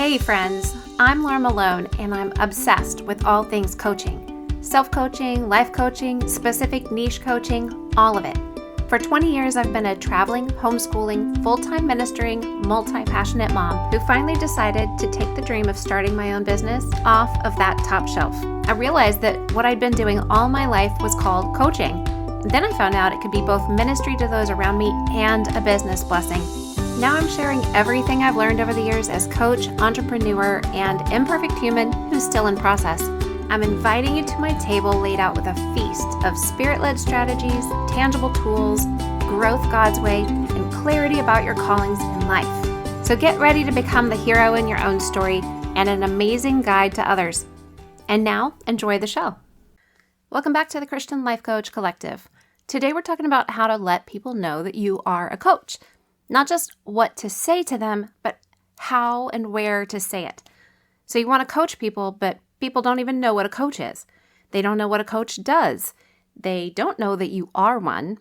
Hey friends, I'm Laura Malone and I'm obsessed with all things coaching. Self-coaching, life coaching, specific niche coaching, all of it. For 20 years, I've been a traveling, homeschooling, full-time ministering, multi-passionate mom who finally decided to take the dream of starting my own business off of that top shelf. I realized that what I'd been doing all my life was called coaching. And then I found out it could be both ministry to those around me and a business blessing. Now I'm sharing everything I've learned over the years as coach, entrepreneur, and imperfect human who's still in process. I'm inviting you to my table laid out with a feast of spirit-led strategies, tangible tools, growth God's way, and clarity about your callings in life. So get ready to become the hero in your own story and an amazing guide to others. And now, enjoy the show. Welcome back to the Christian Life Coach Collective. Today we're talking about how to let people know that you are a coach. Not just what to say to them, but how and where to say it. So you want to coach people, but people don't even know what a coach is. They don't know what a coach does. They don't know that you are one,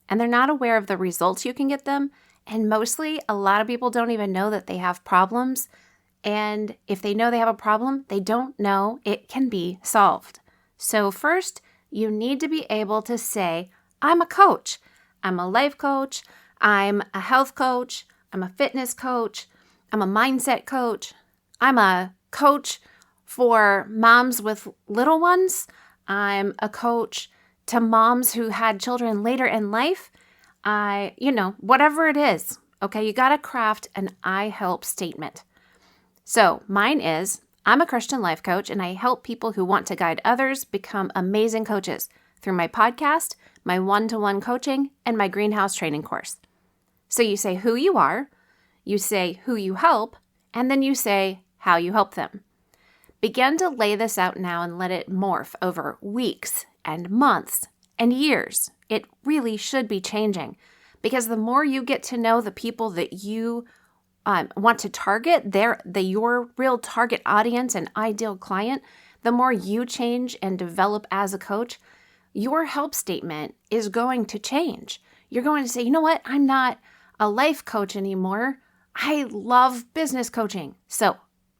and they're not aware of the results you can get them. And mostly, a lot of people don't even know that they have problems. And if they know they have a problem, they don't know it can be solved. So first, you need to be able to say, I'm a coach. I'm a life coach. I'm a health coach. I'm a fitness coach. I'm a mindset coach. I'm a coach for moms with little ones. I'm a coach to moms who had children later in life. Whatever it is, okay, you got to craft an I help statement. So mine is, I'm a Christian life coach and I help people who want to guide others become amazing coaches through my podcast, my one-to-one coaching, and my greenhouse training course. So you say who you are, you say who you help, and then you say how you help them. Begin to lay this out now and let it morph over weeks and months and years. It really should be changing because the more you get to know the people that you want to target, your real target audience and ideal client, the more you change and develop as a coach, your help statement is going to change. You're going to say, you know what, I'm not a life coach anymore. I love business coaching. So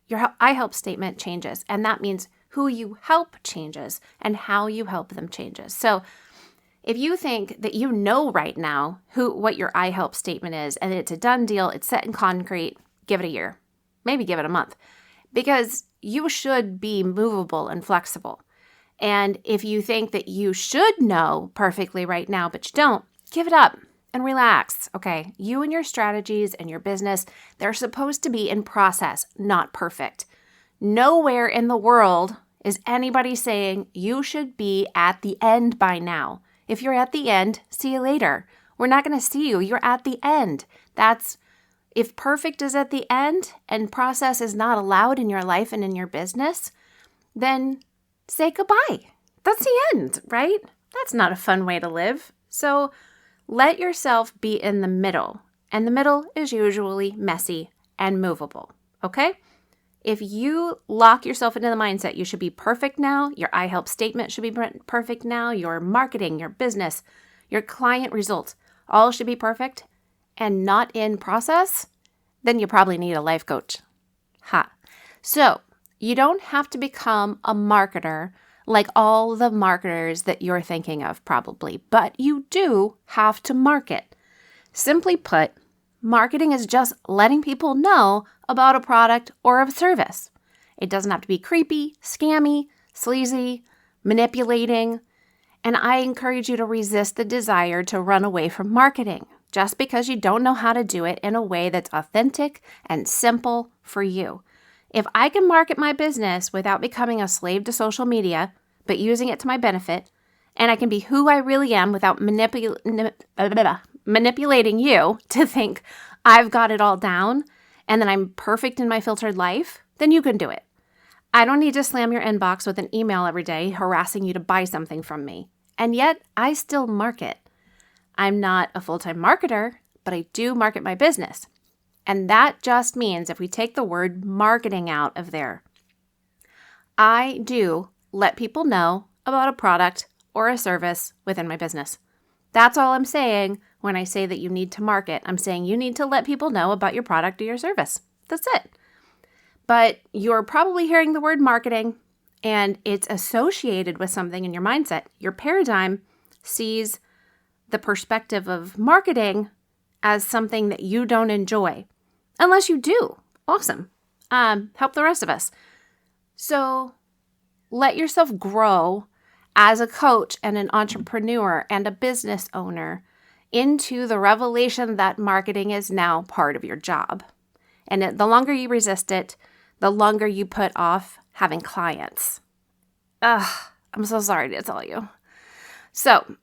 your I help statement changes, and that means who you help changes and how you help them changes. So if you think that you know right now what your I help statement is and it's a done deal, it's set in concrete, give it a year, maybe give it a month, because you should be movable and flexible. And if you think that you should know perfectly right now, but you don't, give it up and relax, okay? You and your strategies and your business, they're supposed to be in process, not perfect. Nowhere in the world is anybody saying you should be at the end by now. If you're at the end, see you later. We're not going to see you. You're at the end. If perfect is at the end and process is not allowed in your life and in your business, then say goodbye. That's the end, right? That's not a fun way to live. So let yourself be in the middle, and the middle is usually messy and movable, okay? If you lock yourself into the mindset you should be perfect now, your I help statement should be perfect now, your marketing, your business, your client results, all should be perfect and not in process, then you probably need a life coach. So you don't have to become a marketer like all the marketers that you're thinking of probably, but you do have to market. Simply put, marketing is just letting people know about a product or a service. It doesn't have to be creepy, scammy, sleazy, manipulating, and I encourage you to resist the desire to run away from marketing just because you don't know how to do it in a way that's authentic and simple for you. If I can market my business without becoming a slave to social media, but using it to my benefit, and I can be who I really am without manipulating you to think I've got it all down and that I'm perfect in my filtered life, then you can do it. I don't need to slam your inbox with an email every day harassing you to buy something from me. And yet, I still market. I'm not a full-time marketer, but I do market my business. And that just means if we take the word marketing out of there, I do let people know about a product or a service within my business. That's all I'm saying when I say that you need to market. I'm saying you need to let people know about your product or your service. That's it. but you're probably hearing the word marketing and it's associated with something in your mindset. Your paradigm sees the perspective of marketing as something that you don't enjoy, unless you do. Awesome. Help the rest of us. So let yourself grow as a coach and an entrepreneur and a business owner into the revelation that marketing is now part of your job. And the longer you resist it, the longer you put off having clients. I'm so sorry to tell you. So,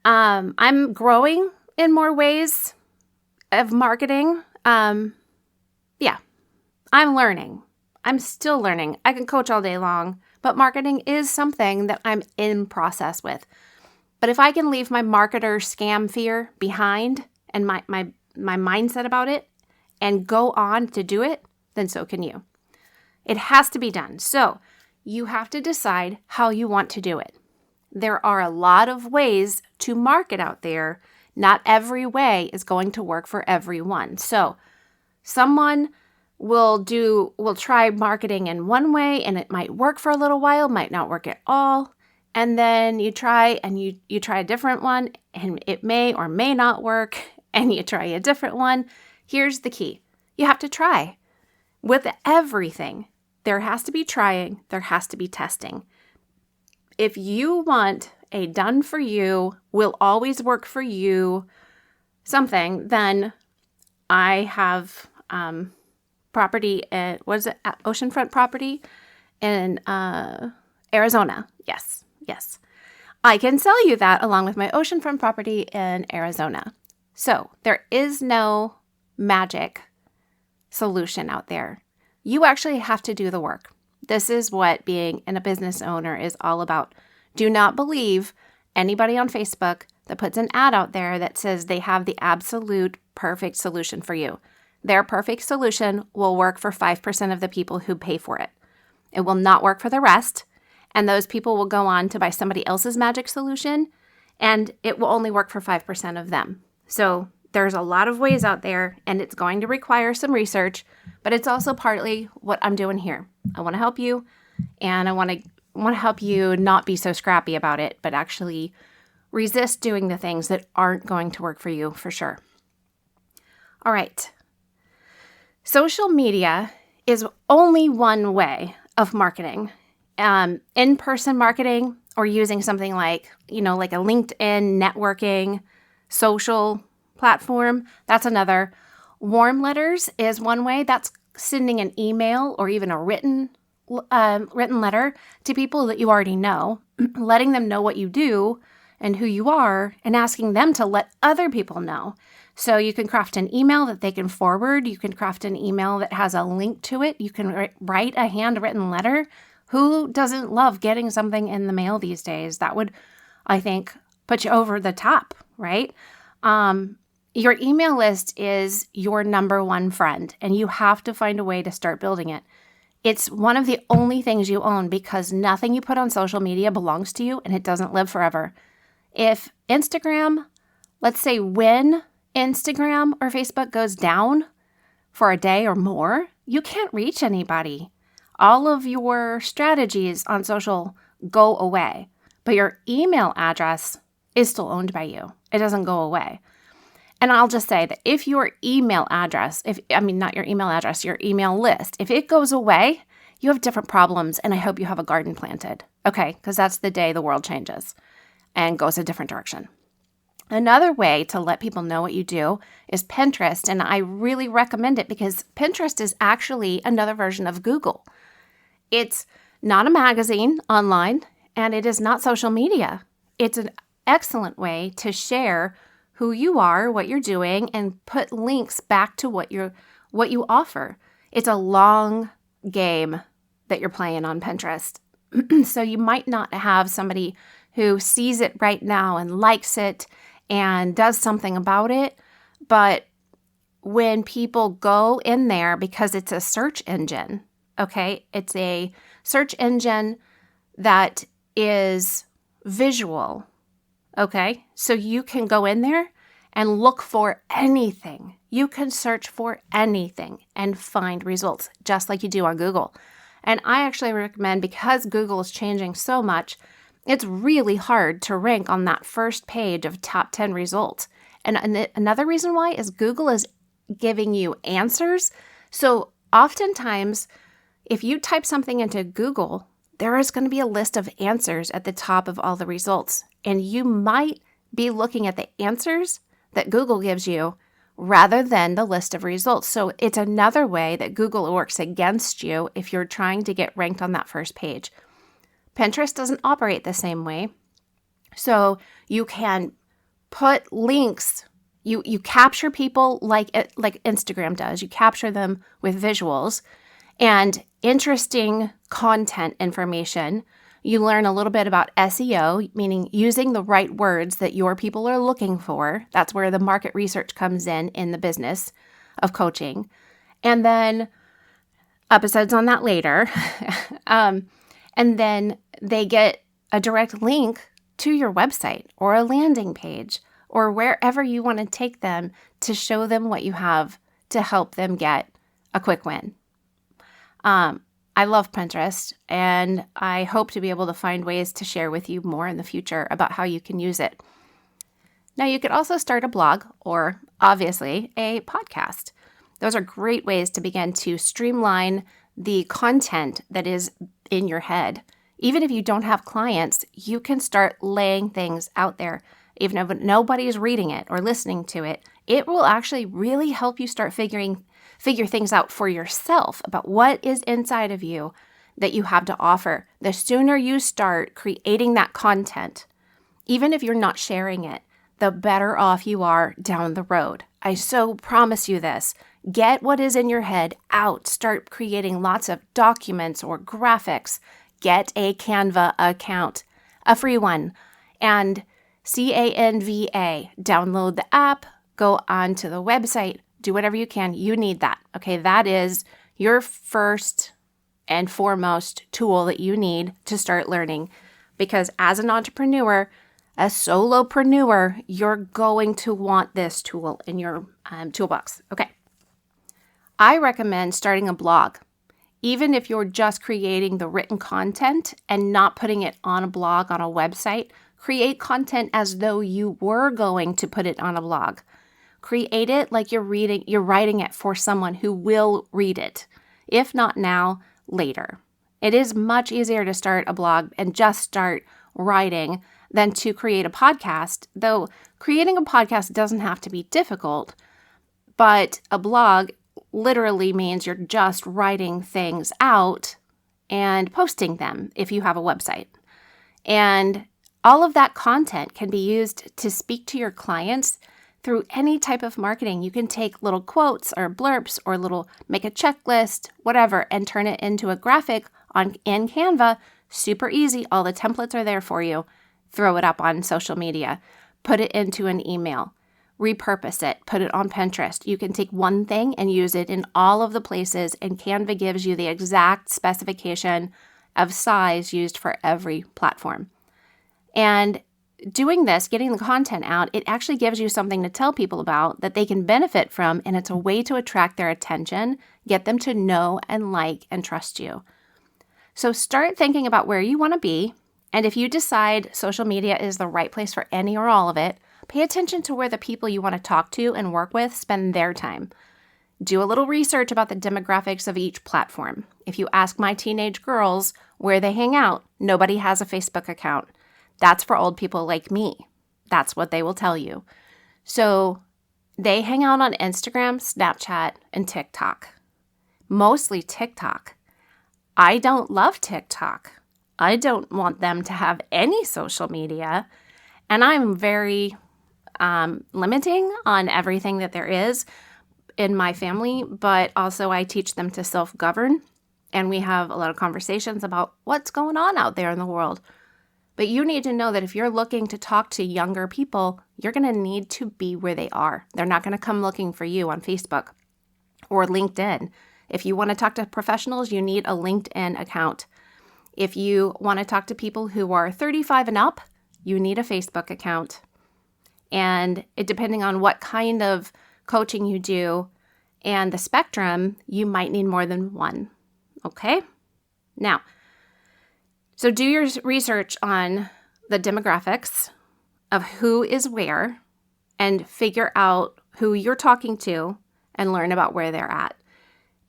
I'm growing in more ways of marketing. I'm learning. I'm still learning. I can coach all day long, but marketing is something that I'm in process with. But if I can leave my marketer scam fear behind and my mindset about it and go on to do it, then so can you. It has to be done. So you have to decide how you want to do it. There are a lot of ways to market out there. Not every way is going to work for everyone. So someone will try marketing in one way and it might work for a little while, might not work at all. And then you try a different one and it may or may not work and you try a different one. Here's the key. You have to try. With everything, there has to be trying, there has to be testing. If you want a done for you, will always work for you something, then I have property at, oceanfront property in Arizona. Yes. I can sell you that along with my oceanfront property in Arizona. So there is no magic solution out there. You actually have to do the work. This is what being a business owner is all about. Do not believe anybody on Facebook that puts an ad out there that says they have the absolute perfect solution for you. Their perfect solution will work for 5% of the people who pay for it. It will not work for the rest. And those people will go on to buy somebody else's magic solution, and it will only work for 5% of them. So there's a lot of ways out there, and it's going to require some research, but it's also partly what I'm doing here. I want to help you, and I want to help you not be so scrappy about it, but actually resist doing the things that aren't going to work for you for sure. All right. Social media is only one way of marketing. In-person marketing or using something like a LinkedIn networking social platform, that's another. Warm letters is one way. That's sending an email or even a written letter to people that you already know, letting them know what you do and who you are, and asking them to let other people know. So you can craft an email that they can forward. You can craft an email that has a link to it. You can write a handwritten letter. Who doesn't love getting something in the mail these days? That would, I think, put you over the top, right? Your email list is your number one friend, and you have to find a way to start building it. It's one of the only things you own because nothing you put on social media belongs to you and it doesn't live forever. If Instagram, let's say when Instagram or Facebook goes down for a day or more, you can't reach anybody. All of your strategies on social go away, but your email address is still owned by you. It doesn't go away. And I'll just say that if your email address, not your email address, your email list, if it goes away, you have different problems, and I hope you have a garden planted, okay? Because that's the day the world changes and goes a different direction. Another way to let people know what you do is Pinterest, and I really recommend it because Pinterest is actually another version of Google. It's not a magazine online, and it is not social media. It's an excellent way to share who you are, what you're doing, and put links back to what you offer. It's a long game that you're playing on Pinterest. So you might not have somebody who sees it right now and likes it and does something about it, but when people go in there, because it's a search engine, okay? It's a search engine that is visual, okay? So you can go in there and look for anything. You can search for anything and find results, just like you do on Google. And I actually recommend, because Google is changing so much, it's really hard to rank on that first page of top 10 results. And another reason why is Google is giving you answers. So oftentimes, if you type something into Google, there is going to be a list of answers at the top of all the results. And you might be looking at the answers that Google gives you rather than the list of results. So it's another way that Google works against you if you're trying to get ranked on that first page. Pinterest doesn't operate the same way. So you can put links, you capture people like Instagram does. You capture them with visuals and interesting content information. You learn a little bit about SEO, meaning using the right words that your people are looking for. That's where the market research comes in the business of coaching. And then episodes on that later. And then they get a direct link to your website or a landing page or wherever you want to take them to show them what you have to help them get a quick win. I love Pinterest, and I hope to be able to find ways to share with you more in the future about how you can use it. Now, you could also start a blog or, obviously, a podcast. Those are great ways to begin to streamline the content that is in your head. Even if you don't have clients, you can start laying things out there. Even if nobody's reading it or listening to it, it will actually really help you start figure things out for yourself about what is inside of you that you have to offer. The sooner you start creating that content, even if you're not sharing it, the better off you are down the road. I so promise you this. Get what is in your head out. Start creating lots of documents or graphics. Get a Canva account, a free one, and Canva. Download the app, go onto the website, do whatever you can. You need that. Okay, that is your first and foremost tool that you need to start learning. Because as an entrepreneur, a solopreneur, you're going to want this tool in your toolbox. Okay. I recommend starting a blog. Even if you're just creating the written content and not putting it on a blog, on a website, create content as though you were going to put it on a blog. Create it like you're writing it for someone who will read it. If not now, later. It is much easier to start a blog and just start writing than to create a podcast, though creating a podcast doesn't have to be difficult, but a blog literally means you're just writing things out and posting them if you have a website. And all of that content can be used to speak to your clients through any type of marketing. You can take little quotes or blurbs or make a checklist, whatever, and turn it into a graphic in Canva. Super easy. All the templates are there for you. Throw it up on social media. Put it into an email. Repurpose it. Put it on Pinterest. You can take one thing and use it in all of the places, and Canva gives you the exact specification of size used for every platform. And doing this, getting the content out, it actually gives you something to tell people about that they can benefit from, and it's a way to attract their attention, get them to know and like and trust you. So start thinking about where you want to be, and if you decide social media is the right place for any or all of it, pay attention to where the people you want to talk to and work with spend their time. Do a little research about the demographics of each platform. If you ask my teenage girls where they hang out, nobody has a Facebook account. That's for old people like me. That's what they will tell you. So they hang out on Instagram, Snapchat, and TikTok. Mostly TikTok. I don't love TikTok. I don't want them to have any social media. And I'm very limiting on everything that there is in my family, but also I teach them to self-govern. And we have a lot of conversations about what's going on out there in the world. But you need to know that if you're looking to talk to younger people, you're going to need to be where they are. They're not going to come looking for you on Facebook or LinkedIn. If you want to talk to professionals, you need a LinkedIn account. If you want to talk to people who are 35 and up, you need a Facebook account. And depending on what kind of coaching you do and the spectrum, you might need more than one. Okay? Now, so do your research on the demographics of who is where and figure out who you're talking to and learn about where they're at.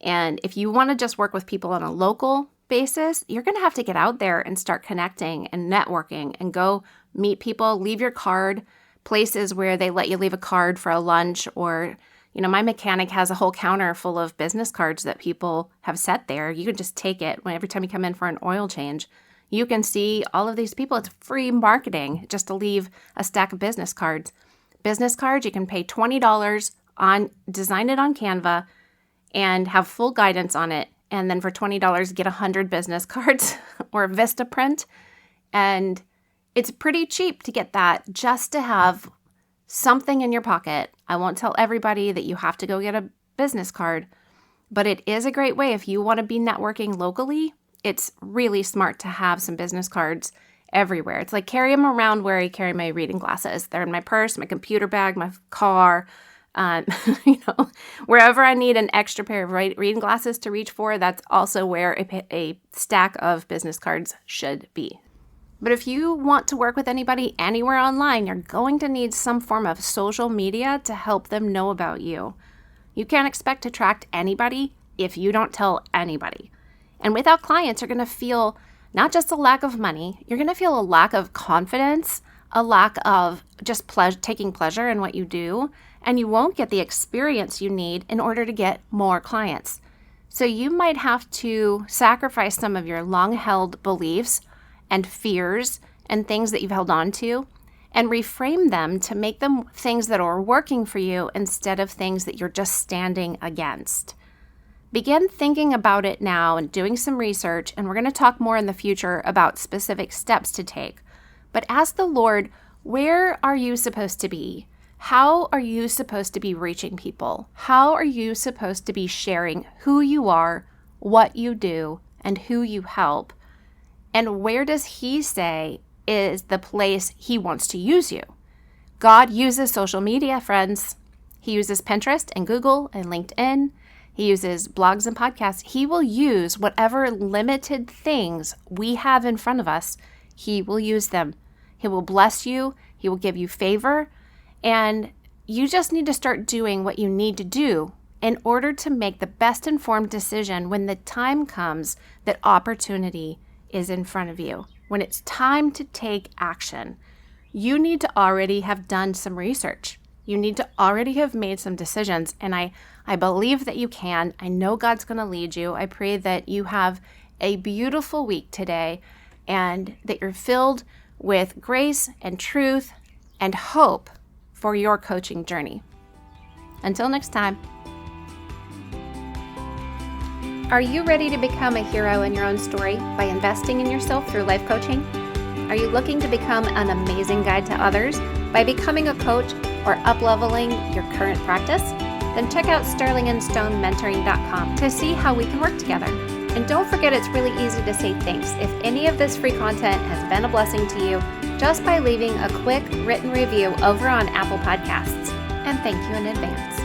And if you want to just work with people on a local basis, you're going to have to get out there and start connecting and networking and go meet people, leave your card, places where they let you leave a card for a lunch, or, my mechanic has a whole counter full of business cards that people have set there. You can just take it every time you come in for an oil change. You can see all of these people. It's free marketing just to leave a stack of business cards. Business cards, you can pay $20 design it on Canva and have full guidance on it. And then for $20, get 100 business cards or a Vistaprint. And it's pretty cheap to get that just to have something in your pocket. I won't tell everybody that you have to go get a business card, but it is a great way if you want to be networking locally. It's really smart to have some business cards everywhere. It's like carry them around where I carry my reading glasses. They're in my purse, my computer bag, my car, wherever I need an extra pair of reading glasses to reach for, that's also where a stack of business cards should be. But if you want to work with anybody anywhere online, you're going to need some form of social media to help them know about you. You can't expect to attract anybody if you don't tell anybody. And without clients, you're going to feel not just a lack of money, you're going to feel a lack of confidence, a lack of just taking pleasure in what you do, and you won't get the experience you need in order to get more clients. So you might have to sacrifice some of your long-held beliefs and fears and things that you've held on to and reframe them to make them things that are working for you instead of things that you're just standing against. Begin thinking about it now and doing some research, and we're going to talk more in the future about specific steps to take. But ask the Lord, where are you supposed to be? How are you supposed to be reaching people? How are you supposed to be sharing who you are, what you do, and who you help? And where does He say is the place He wants to use you? God uses social media, friends. He uses Pinterest and Google and LinkedIn. He uses blogs and podcasts. He will use whatever limited things we have in front of us. He will use them. He will bless you. He will give you favor. And you just need to start doing what you need to do in order to make the best informed decision when the time comes that opportunity is in front of you. When it's time to take action, you need to already have done some research. You need to already have made some decisions. And I believe that you can. I know God's going to lead you. I pray that you have a beautiful week today and that you're filled with grace and truth and hope for your coaching journey. Until next time. Are you ready to become a hero in your own story by investing in yourself through life coaching? Are you looking to become an amazing guide to others by becoming a coach or up-leveling your current practice? Then check out sterlingandstonementoring.com to see how we can work together. And don't forget, it's really easy to say thanks if any of this free content has been a blessing to you just by leaving a quick written review over on Apple Podcasts. And thank you in advance.